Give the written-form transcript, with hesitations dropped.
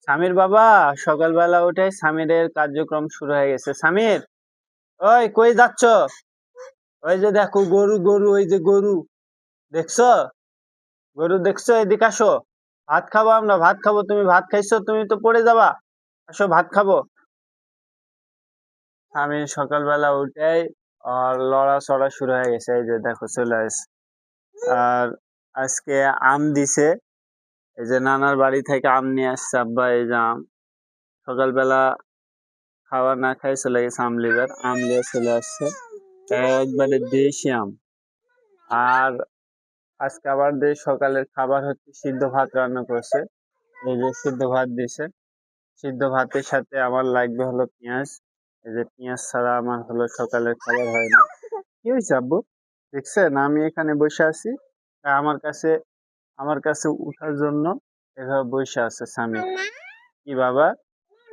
সামির বাবা, সকালবেলা উঠে সামিরের কার্যক্রম শুরু হয়ে গেছে। সামির, ওই কই যাচ্ছ? ওই যে দেখো গরু, গরু, ওই যে গরু দেখছো? গরু দেখছো? এদিকে আসো, ভাত খাবো, আমরা ভাত খাবো। তুমি ভাত খাইছো? তুমি তো পড়ে যাবা। আসো ভাত খাবো। আমি সকালবেলা উঠেই আর লড়াচড়া শুরু হয়ে গেছে। এই যে দেখো চলে আসে। আর আজকে আম দিছে। এই যে নানার বাড়ি থেকে আম নিয়ে আসছে আব্বা। এই যে আম সকালবেলা খাবার না খাই চলে গেছে আম লিবার, আম নিয়ে চলে আসছে। একবারে দেশি আম। আর আজকে আবার সকালের খাবার হচ্ছে সিদ্ধ ভাত রান্না করছে। এই যে সিদ্ধ ভাত দিছে। সিদ্ধ ভাতের সাথে আমার লাগবে হলো পেঁয়াজ। এই যে পেঁয়াজ ছাড়া আমার হলো সকালের খাবার হয় না। কি হয়েছে আব্বু? দেখছেন আমি এখানে বসে আছি, আর আমার কাছে উঠার জন্য এভাবে বসে আছে স্বামী। কি বাবা?